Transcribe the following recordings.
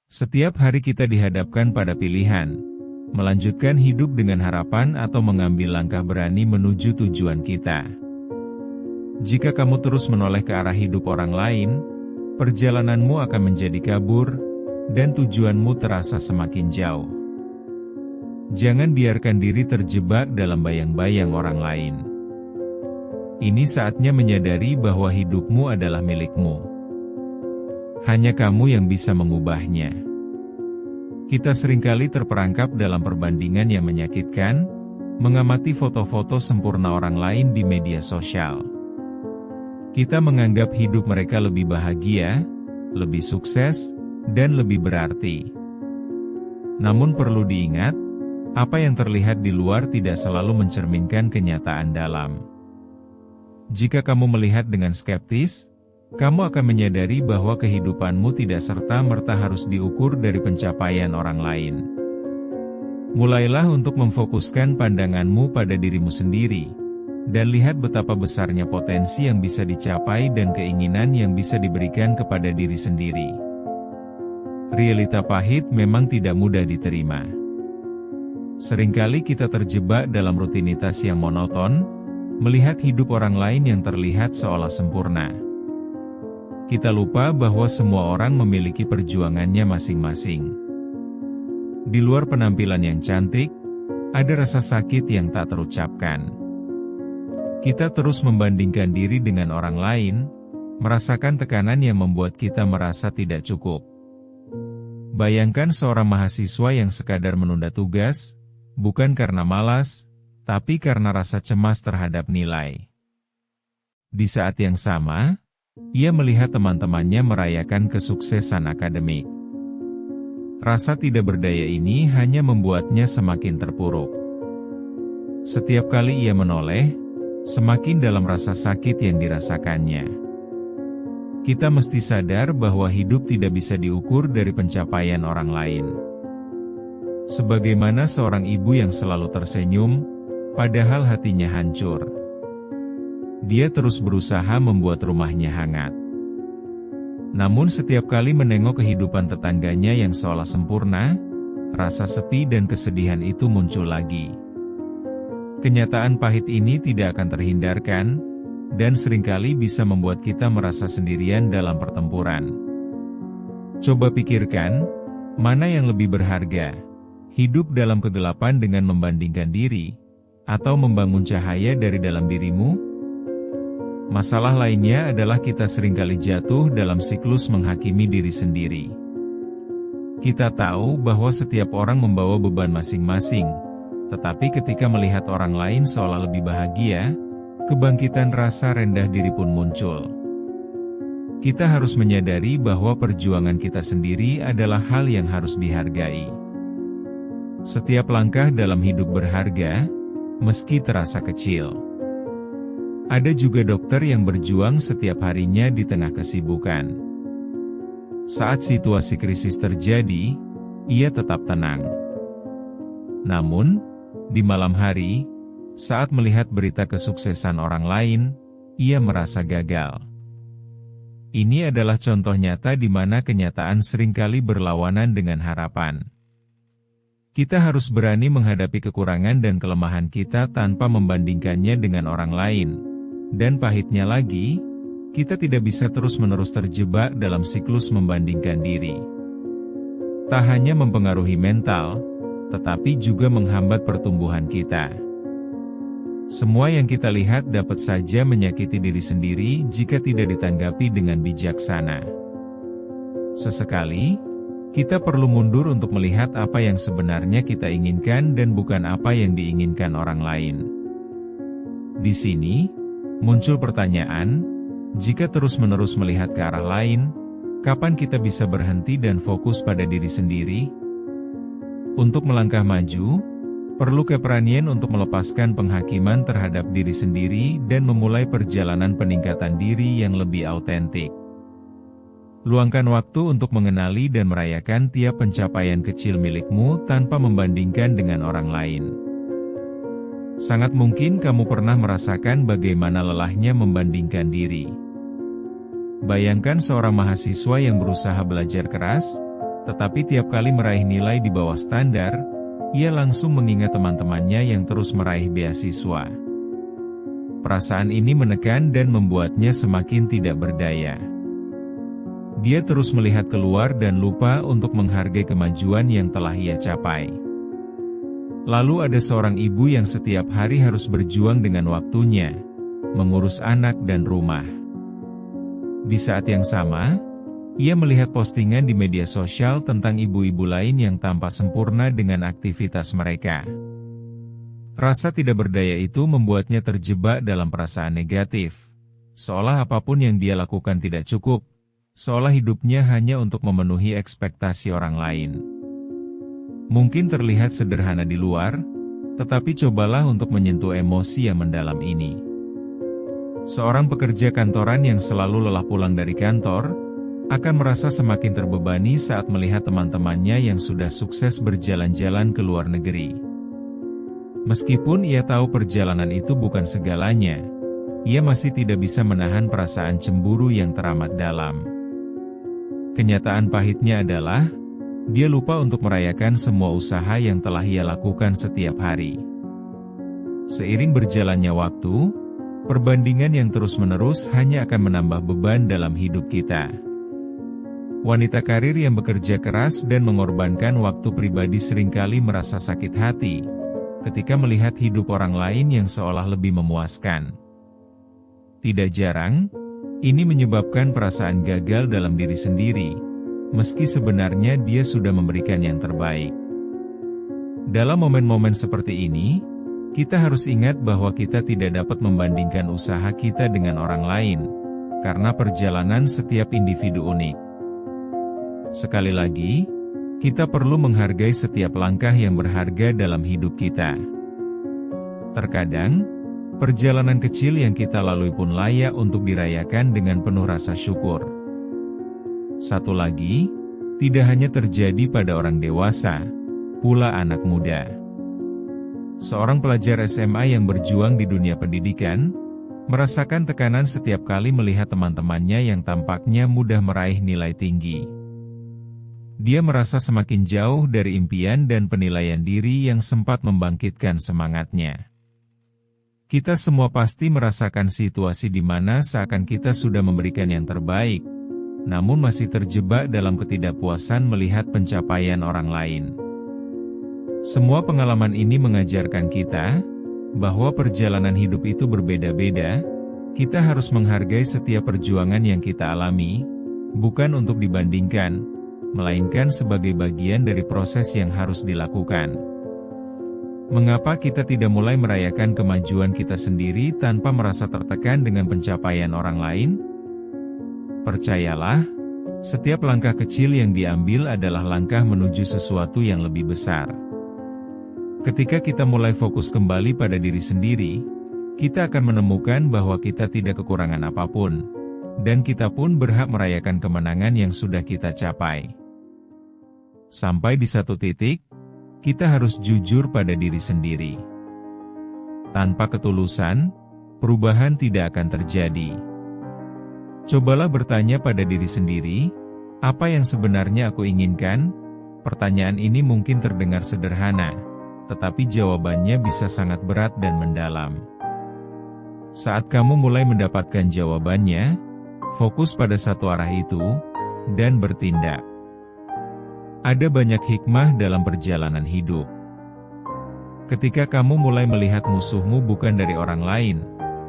Setiap hari kita dihadapkan pada pilihan, melanjutkan hidup dengan harapan atau mengambil langkah berani menuju tujuan kita. Jika kamu terus menoleh ke arah hidup orang lain, perjalananmu akan menjadi kabur, dan tujuanmu terasa semakin jauh. Jangan biarkan diri terjebak dalam bayang-bayang orang lain. Ini saatnya menyadari bahwa hidupmu adalah milikmu. Hanya kamu yang bisa mengubahnya. Kita seringkali terperangkap dalam perbandingan yang menyakitkan, mengamati foto-foto sempurna orang lain di media sosial. Kita menganggap hidup mereka lebih bahagia, lebih sukses, dan lebih berarti. Namun perlu diingat, apa yang terlihat di luar tidak selalu mencerminkan kenyataan dalam. Jika kamu melihat dengan skeptis, kamu akan menyadari bahwa kehidupanmu tidak serta-merta harus diukur dari pencapaian orang lain. Mulailah untuk memfokuskan pandanganmu pada dirimu sendiri, dan lihat betapa besarnya potensi yang bisa dicapai dan keinginan yang bisa diberikan kepada diri sendiri. Realita pahit memang tidak mudah diterima. Seringkali kita terjebak dalam rutinitas yang monoton, melihat hidup orang lain yang terlihat seolah sempurna. Kita lupa bahwa semua orang memiliki perjuangannya masing-masing. Di luar penampilan yang cantik, ada rasa sakit yang tak terucapkan. Kita terus membandingkan diri dengan orang lain, merasakan tekanan yang membuat kita merasa tidak cukup. Bayangkan seorang mahasiswa yang sekadar menunda tugas, bukan karena malas, tapi karena rasa cemas terhadap nilai. Di saat yang sama, ia melihat teman-temannya merayakan kesuksesan akademik. Rasa tidak berdaya ini hanya membuatnya semakin terpuruk. Setiap kali ia menoleh, semakin dalam rasa sakit yang dirasakannya. Kita mesti sadar bahwa hidup tidak bisa diukur dari pencapaian orang lain. Sebagaimana seorang ibu yang selalu tersenyum, padahal hatinya hancur. Dia terus berusaha membuat rumahnya hangat. Namun setiap kali menengok kehidupan tetangganya yang seolah sempurna, rasa sepi dan kesedihan itu muncul lagi. Kenyataan pahit ini tidak akan terhindarkan, dan seringkali bisa membuat kita merasa sendirian dalam pertempuran. Coba pikirkan, mana yang lebih berharga? Hidup dalam kegelapan dengan membandingkan diri, atau membangun cahaya dari dalam dirimu? Masalah lainnya adalah kita seringkali jatuh dalam siklus menghakimi diri sendiri. Kita tahu bahwa setiap orang membawa beban masing-masing, tetapi ketika melihat orang lain seolah lebih bahagia, kebangkitan rasa rendah diri pun muncul. Kita harus menyadari bahwa perjuangan kita sendiri adalah hal yang harus dihargai. Setiap langkah dalam hidup berharga, meski terasa kecil. Ada juga dokter yang berjuang setiap harinya di tengah kesibukan. Saat situasi krisis terjadi, ia tetap tenang. Namun, di malam hari, saat melihat berita kesuksesan orang lain, ia merasa gagal. Ini adalah contoh nyata di mana kenyataan seringkali berlawanan dengan harapan. Kita harus berani menghadapi kekurangan dan kelemahan kita tanpa membandingkannya dengan orang lain. Dan pahitnya lagi, kita tidak bisa terus-menerus terjebak dalam siklus membandingkan diri. Tak hanya mempengaruhi mental, tetapi juga menghambat pertumbuhan kita. Semua yang kita lihat dapat saja menyakiti diri sendiri jika tidak ditanggapi dengan bijaksana. Sesekali, kita perlu mundur untuk melihat apa yang sebenarnya kita inginkan dan bukan apa yang diinginkan orang lain. Di sini, muncul pertanyaan, jika terus-menerus melihat ke arah lain, kapan kita bisa berhenti dan fokus pada diri sendiri? Untuk melangkah maju, perlu keberanian untuk melepaskan penghakiman terhadap diri sendiri dan memulai perjalanan peningkatan diri yang lebih autentik. Luangkan waktu untuk mengenali dan merayakan tiap pencapaian kecil milikmu tanpa membandingkan dengan orang lain. Sangat mungkin kamu pernah merasakan bagaimana lelahnya membandingkan diri. Bayangkan seorang mahasiswa yang berusaha belajar keras, Tetapi tiap kali meraih nilai di bawah standar, ia langsung mengingat teman-temannya yang terus meraih beasiswa. Perasaan ini menekan dan membuatnya semakin tidak berdaya. Dia terus melihat keluar dan lupa untuk menghargai kemajuan yang telah ia capai. Lalu ada seorang ibu yang setiap hari harus berjuang dengan waktunya, mengurus anak dan rumah. Di saat yang sama, ia melihat postingan di media sosial tentang ibu-ibu lain yang tampak sempurna dengan aktivitas mereka. Rasa tidak berdaya itu membuatnya terjebak dalam perasaan negatif, seolah apapun yang dia lakukan tidak cukup, seolah hidupnya hanya untuk memenuhi ekspektasi orang lain. Mungkin terlihat sederhana di luar, tetapi cobalah untuk menyentuh emosi yang mendalam ini. Seorang pekerja kantoran yang selalu lelah pulang dari kantor, akan merasa semakin terbebani saat melihat teman-temannya yang sudah sukses berjalan-jalan ke luar negeri. Meskipun ia tahu perjalanan itu bukan segalanya, ia masih tidak bisa menahan perasaan cemburu yang teramat dalam. Kenyataan pahitnya adalah, dia lupa untuk merayakan semua usaha yang telah ia lakukan setiap hari. Seiring berjalannya waktu, perbandingan yang terus-menerus hanya akan menambah beban dalam hidup kita. Wanita karir yang bekerja keras dan mengorbankan waktu pribadi seringkali merasa sakit hati ketika melihat hidup orang lain yang seolah lebih memuaskan. Tidak jarang, ini menyebabkan perasaan gagal dalam diri sendiri, meski sebenarnya dia sudah memberikan yang terbaik. Dalam momen-momen seperti ini, kita harus ingat bahwa kita tidak dapat membandingkan usaha kita dengan orang lain, karena perjalanan setiap individu unik. Sekali lagi, kita perlu menghargai setiap langkah yang berharga dalam hidup kita. Terkadang, perjalanan kecil yang kita lalui pun layak untuk dirayakan dengan penuh rasa syukur. Satu lagi, tidak hanya terjadi pada orang dewasa, pula anak muda. Seorang pelajar SMA yang berjuang di dunia pendidikan, merasakan tekanan setiap kali melihat teman-temannya yang tampaknya mudah meraih nilai tinggi. Dia merasa semakin jauh dari impian dan penilaian diri yang sempat membangkitkan semangatnya. Kita semua pasti merasakan situasi di mana seakan kita sudah memberikan yang terbaik, namun masih terjebak dalam ketidakpuasan melihat pencapaian orang lain. Semua pengalaman ini mengajarkan kita bahwa perjalanan hidup itu berbeda-beda. Kita harus menghargai setiap perjuangan yang kita alami, bukan untuk dibandingkan, melainkan sebagai bagian dari proses yang harus dilakukan. Mengapa kita tidak mulai merayakan kemajuan kita sendiri tanpa merasa tertekan dengan pencapaian orang lain? Percayalah, setiap langkah kecil yang diambil adalah langkah menuju sesuatu yang lebih besar. Ketika kita mulai fokus kembali pada diri sendiri, kita akan menemukan bahwa kita tidak kekurangan apapun, dan kita pun berhak merayakan kemenangan yang sudah kita capai. Sampai di satu titik, kita harus jujur pada diri sendiri. Tanpa ketulusan, perubahan tidak akan terjadi. Cobalah bertanya pada diri sendiri, apa yang sebenarnya aku inginkan? Pertanyaan ini mungkin terdengar sederhana, tetapi jawabannya bisa sangat berat dan mendalam. Saat kamu mulai mendapatkan jawabannya, fokus pada satu arah itu, dan bertindak. Ada banyak hikmah dalam perjalanan hidup. Ketika kamu mulai melihat musuhmu bukan dari orang lain,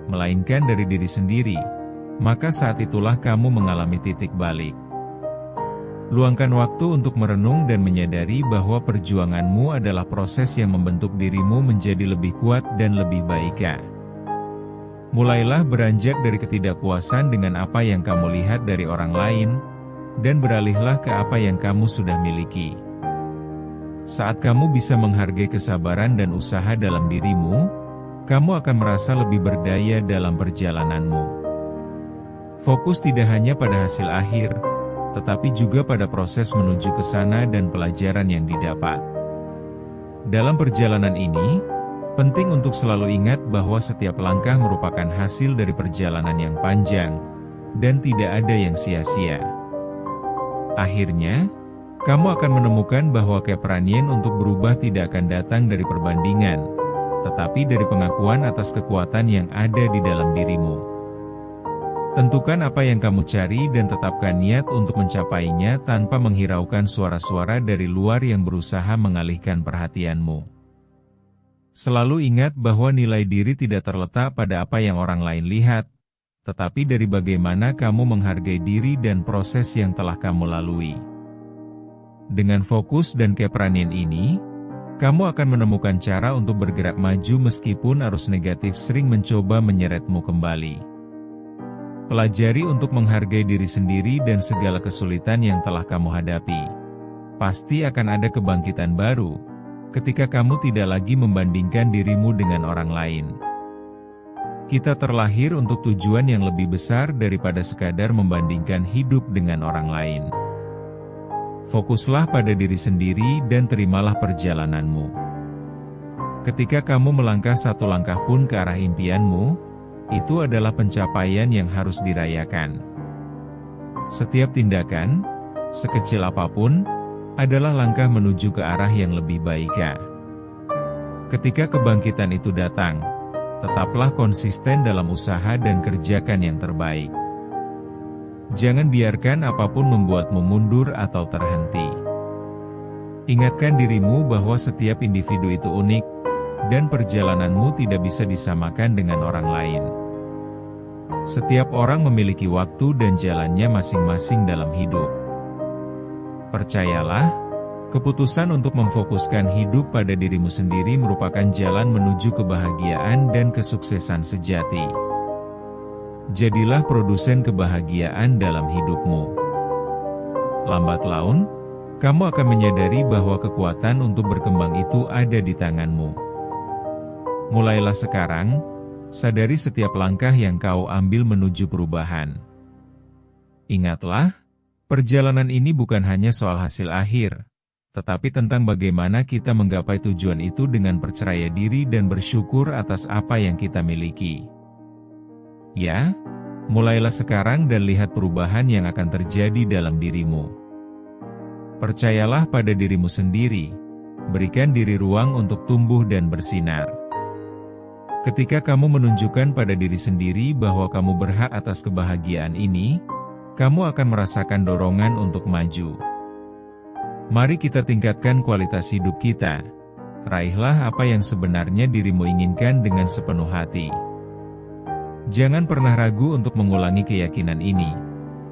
melainkan dari diri sendiri, maka saat itulah kamu mengalami titik balik. Luangkan waktu untuk merenung dan menyadari bahwa perjuanganmu adalah proses yang membentuk dirimu menjadi lebih kuat dan lebih baik. Mulailah beranjak dari ketidakpuasan dengan apa yang kamu lihat dari orang lain, dan beralihlah ke apa yang kamu sudah miliki. Saat kamu bisa menghargai kesabaran dan usaha dalam dirimu, kamu akan merasa lebih berdaya dalam perjalananmu. Fokus tidak hanya pada hasil akhir, tetapi juga pada proses menuju ke sana dan pelajaran yang didapat. Dalam perjalanan ini, penting untuk selalu ingat bahwa setiap langkah merupakan hasil dari perjalanan yang panjang, dan tidak ada yang sia-sia. Akhirnya, Kamu akan menemukan bahwa keberanian untuk berubah tidak akan datang dari perbandingan, tetapi dari pengakuan atas kekuatan yang ada di dalam dirimu. Tentukan apa yang kamu cari dan tetapkan niat untuk mencapainya tanpa menghiraukan suara-suara dari luar yang berusaha mengalihkan perhatianmu. Selalu ingat bahwa nilai diri tidak terletak pada apa yang orang lain lihat, tetapi dari bagaimana kamu menghargai diri dan proses yang telah kamu lalui. Dengan fokus dan keberanian ini, kamu akan menemukan cara untuk bergerak maju meskipun arus negatif sering mencoba menyeretmu kembali. Pelajari untuk menghargai diri sendiri dan segala kesulitan yang telah kamu hadapi. Pasti akan ada kebangkitan baru, ketika kamu tidak lagi membandingkan dirimu dengan orang lain. Kita terlahir untuk tujuan yang lebih besar daripada sekadar membandingkan hidup dengan orang lain. Fokuslah pada diri sendiri dan terimalah perjalananmu. Ketika kamu melangkah satu langkah pun ke arah impianmu, itu adalah pencapaian yang harus dirayakan. Setiap tindakan, sekecil apapun, adalah langkah menuju ke arah yang lebih baik. Ketika kebangkitan itu datang, tetaplah konsisten dalam usaha dan kerjakan yang terbaik. Jangan biarkan apapun membuatmu mundur atau terhenti. Ingatkan dirimu bahwa setiap individu itu unik, dan perjalananmu tidak bisa disamakan dengan orang lain. Setiap orang memiliki waktu dan jalannya masing-masing dalam hidup. Percayalah, keputusan untuk memfokuskan hidup pada dirimu sendiri merupakan jalan menuju kebahagiaan dan kesuksesan sejati. Jadilah produsen kebahagiaan dalam hidupmu. Lambat laun, kamu akan menyadari bahwa kekuatan untuk berkembang itu ada di tanganmu. Mulailah sekarang, sadari setiap langkah yang kau ambil menuju perubahan. Ingatlah, perjalanan ini bukan hanya soal hasil akhir, tetapi tentang bagaimana kita menggapai tujuan itu dengan percaya diri dan bersyukur atas apa yang kita miliki. Ya, mulailah sekarang dan lihat perubahan yang akan terjadi dalam dirimu. Percayalah pada dirimu sendiri, berikan diri ruang untuk tumbuh dan bersinar. Ketika kamu menunjukkan pada diri sendiri bahwa kamu berhak atas kebahagiaan ini, kamu akan merasakan dorongan untuk maju. Mari kita tingkatkan kualitas hidup kita. Raihlah apa yang sebenarnya dirimu inginkan dengan sepenuh hati. Jangan pernah ragu untuk mengulangi keyakinan ini,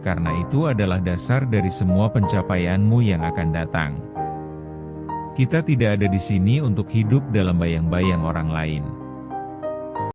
karena itu adalah dasar dari semua pencapaianmu yang akan datang. Kita tidak ada di sini untuk hidup dalam bayang-bayang orang lain.